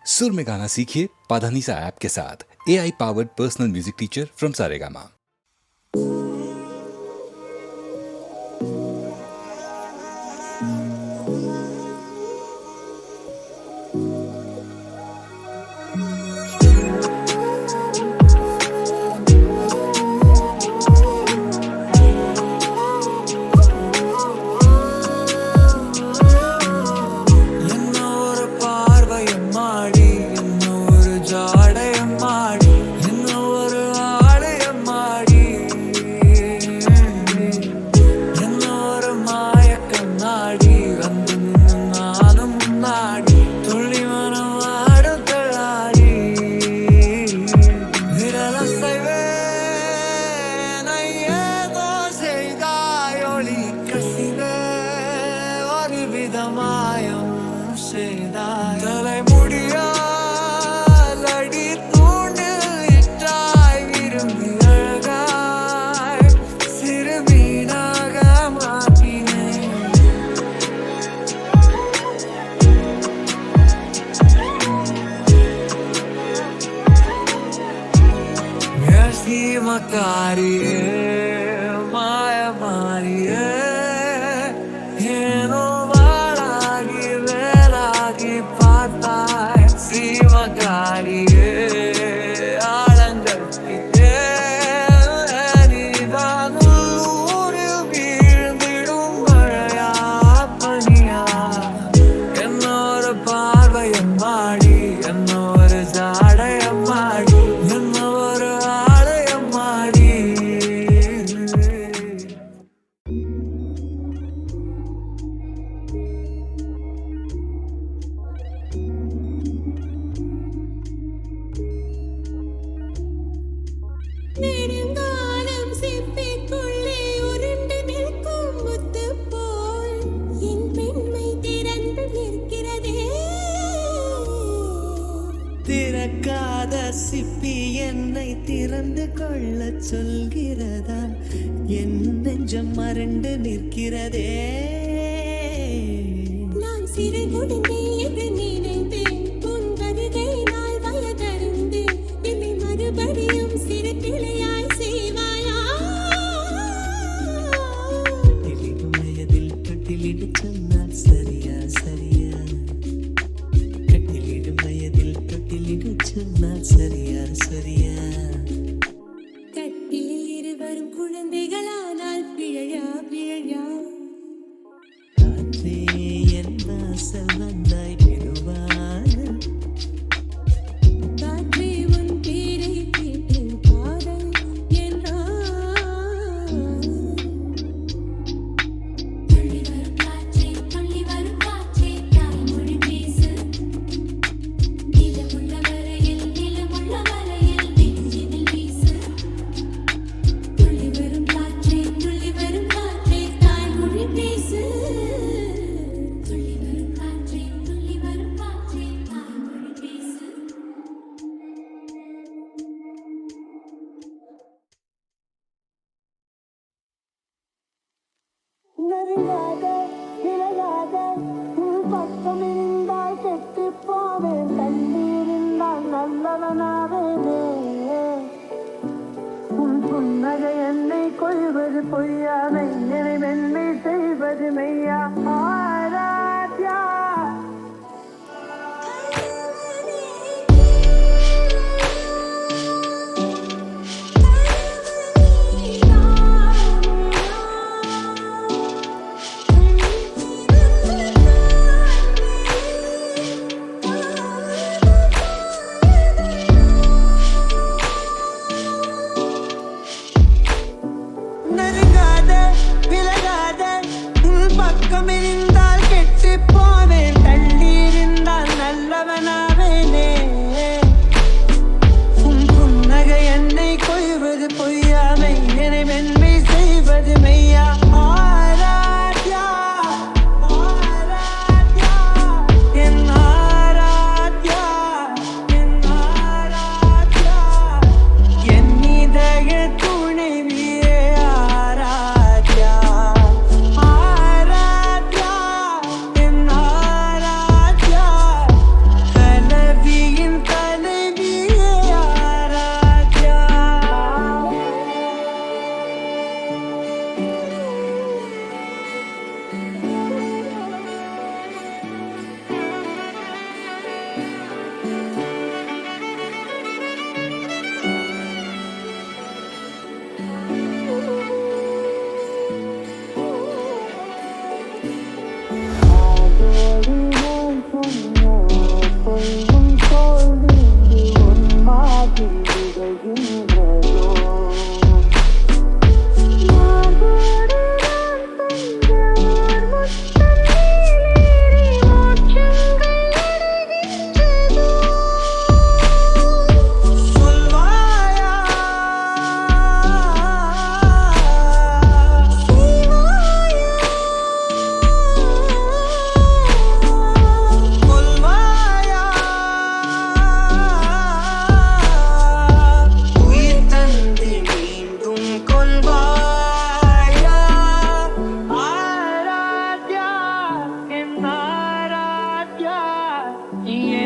सुर में गाना सीखिए पाधानीसा ऐप के साथ। AI powered personal music teacher from Saregama. Macarie, Maya Marie, Heno Malagi, Velagi, Patai, Si Macarie, Alangarpite, Anidanuru, Virndidum Maraya, Paniya, Ennora Parvayam Madi, Ennora Zadayam Madi, Ennora நெடுங்காலம் சிப்பிக்குள்ளே உருண்டு நிற்கும் முத்து போல் என் பெண்மை திறந்து நிற்கிறதே. திறக்காத சிப்பி என்னை திறந்து கொள்ள சொல்கிறதா? என் நெஞ்சம் மறண்டு நிற்கிறதே. நான் சிறை கொடுந்தே என்று நினைத்தேன், உன் வருகை நாள் வயதறிந்து என்னை மறுபடியும் சிறு பிள்ளையாய் செய்வாயா? வயதில் தொட்டிலிடு சொன்னால் சரியா சரியா? கட்டிலிடும் வயதில் தொட்டிலிடு சொன்னால் சரியா சரியா? கட்டிலில் இருவரும் குழந்தைகளானால் பிழையா பிழையா? காற்றே என் வாசல் வந்தாய் பெறுவான. காற்றே உன் பேரை கேட்டேன் காதல் என்றான். துள்ளி வரும் காற்றே தாய்மொழி பேசு. நிலமுள்ள வரையில் நெஞ்சினில் வீசு. துள்ளி வரும் காற்றே தாய்மொழி பேசு. துள்ளி வரும் காற்றே தாய்மொழி பேசு. நெருங்காத விலகாத உன் பக்கம் இருந்தால் கெட்டு போவேன், கண்டிருந்தால் நல்லவனாவேனே. உன் புன்னகை என்னை கொள்வது பொய்யாமை, நினைவென்னை செய்வது மெய்யா. ஆராத்யா நெருங்காத விலகாத உன் பக்கம்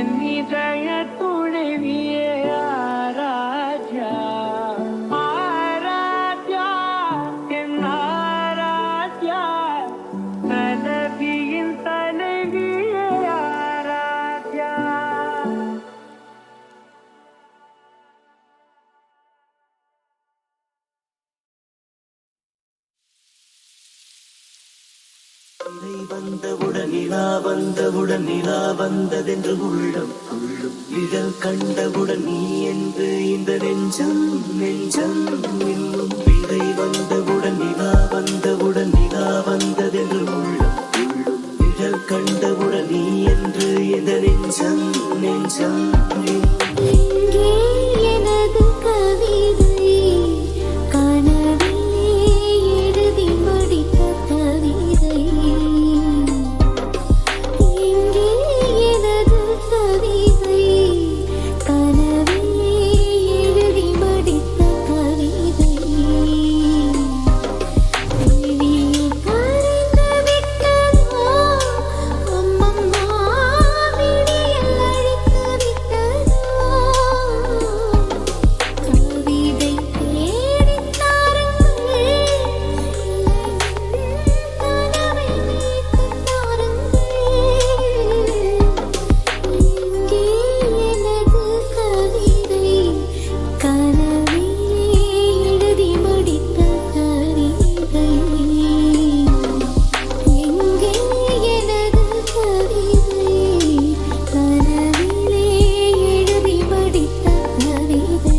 என் இதய துணைவியே ஆராத்யா ஆராத்யா என் ஆராத்யா தலைவியின் தலைவியே ஆராத்யா. நிலை வந்தவுடன் நிலா வந்தவுடன் நிலா வந்ததென்று உள்ளம் துள்ளும் நிழல் கண்டவுடன் நீ என்று இந்த நெஞ்சம் நெஞ்சம் இன்னும் விதை வந்தவுடன் நிலா வந்தவுடன் நிலா வந்ததென்று உள்ளம் துள்ளும் நிழல் கண்டவுடன் நீ என்று இந்த நெஞ்சம் நெஞ்சம் இன்னும் எங்கே எனது கவிதை கனவிலே எழுதி முடித்த கவிதை எங்கே எனது கவிதை கனவிலே எழுதி முடித்த கவிதை விழியில் கரைந்து விட்டதோ அம்மம்மா விழியில் அழித்து விட்டதோ கவிதை தேடித் தாருங்கள் கனவை மீட்டுத் தாருங்கள் எங்கே எனது கவிதை கனவிலே எழுதி முடித்த கவிதை எங்கே எனது கவிதை கனவிலே எழுதி முடித்த கவிதை.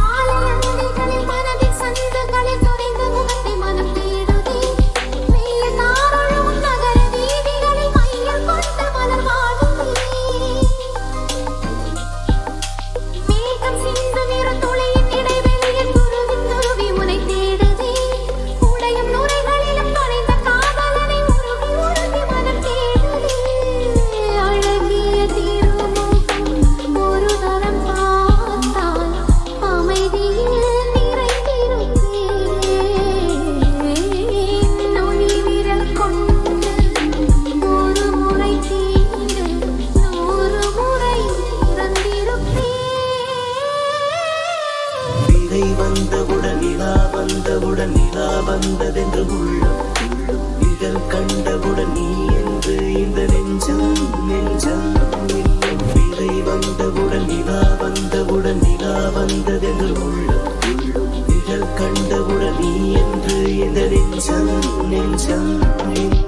ஆலயங்களில் மனதின் சந்துகளில் துணிந்த முகத்தை மனம் தேடுதே மெல்ல தாரொழுகும் நகர வீதிகளில் மையில் கொண்ட மலர் வாடுதே மேகம் சிந்து நிற துளியின் இடைவெளியில் துருவி துருவி உனை தேடுதே உடையும் நுரைகளிலும் தொலைந்த காதலனை உருகி உருகி மனம் தேடுதே அழகிய திருமுகம் ஒரு தரம் பார்த்தால் அமைதியில் நிறைந்திருப்பேன் நொழி விரல் கொண்டு ஒரு முறை தீண்டு 100 முறை இறந்திருப்பேன். விதை வந்தவுடன் நிலா வந்தவுடன் நிலா வந்ததென்று உள்ளம் துள்ளும் நிழல் கண்டவுடன் நீ என்று இந்த நெஞ்சம் நெஞ்சம் இன்னும் விதை வந்தவுடன் நிலா வந்தவுடன் நிலா வந்ததென்று உள்ளம் துள்ளும் நிழல் கண்டவுடன் நீ என்று இந்த நெஞ்சம் நெஞ்சம் இன்னும்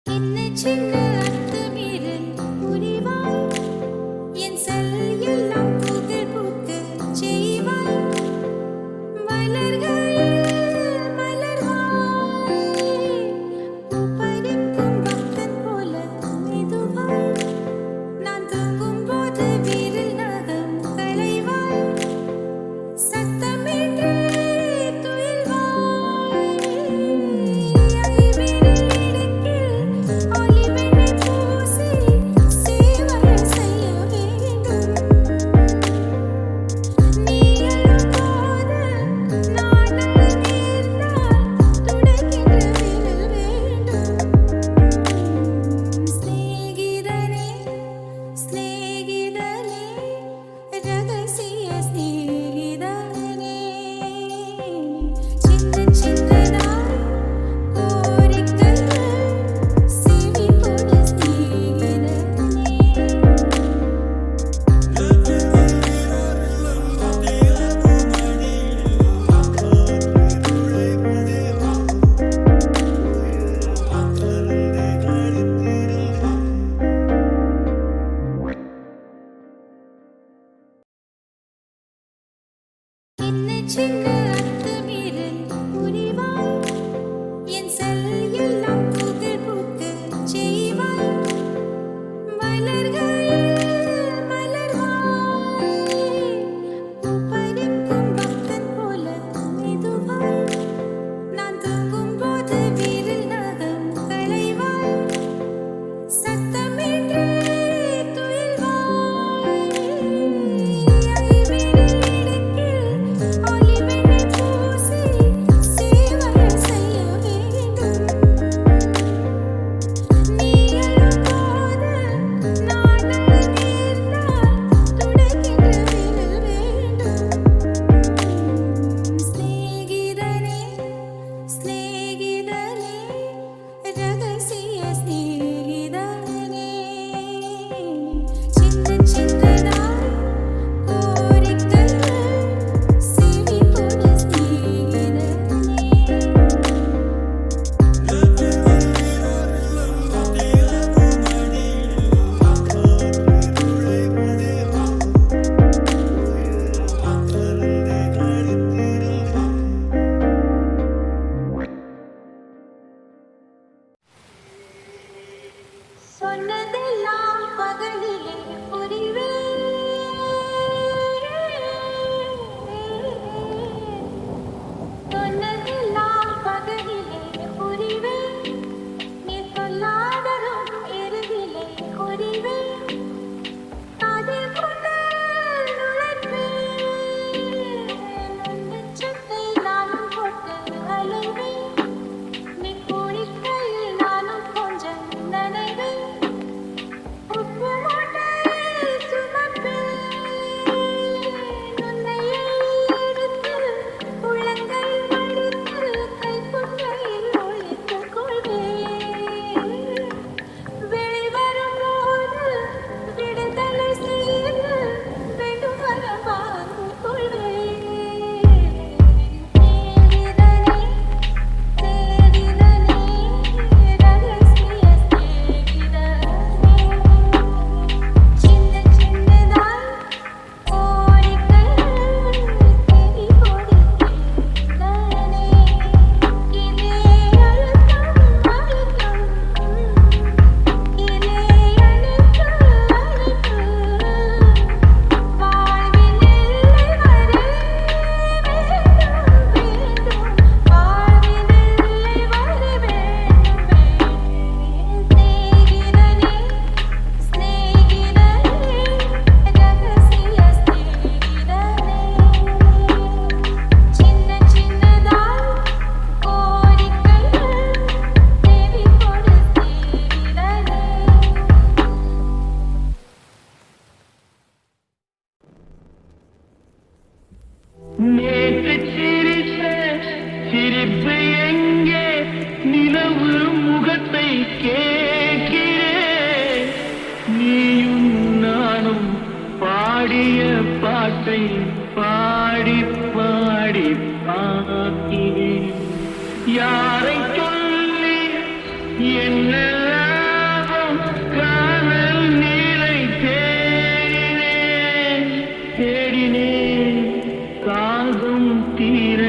என்ன சின்ன அத்துமீறல் புரிவாய் என் செல் எல்லாம் புகழ் பூக்க செய்வாய் மலர்களில் மலர்வாய் பூ பறிக்கும் பக்தன் போல மெதுவாய் நான் தூங்கும் போது விரல் நகம் களைவாய் சத்தமின்றி துயில்வாய் ஐவிரலிடத்தில் ஒளிவெளி பூசி சேவை செய்ய வேண்டும் நீ அழும்போது நான் அழுதேர்ந்தால் துடைக்கின்ற விரல் வேண்டும் ஸ்நேகிதனே ஸ்நேகிதனே ரகசிய ஸ்நேகிதனே சின்ன சின்னதாய் கோரிக்கைகள் செவிகொடு ஸ்நேகிதனே. என்ன சின்ன அத்துமீறல் புரிவாய் என் செல் எல்லாம் புகழ் பூக்க செய்வாய் மலர்களில் மலர்வாய் பாட்டை பாடி பாடி பார்க்கிறேன். யாரை சொல்லி என்ன லாபம்? காதல் நீரை தேடினேன் தேடினேன். தாகம் தீர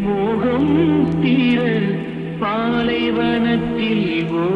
மோகம் தீர பாலைவனத்தில் ஓ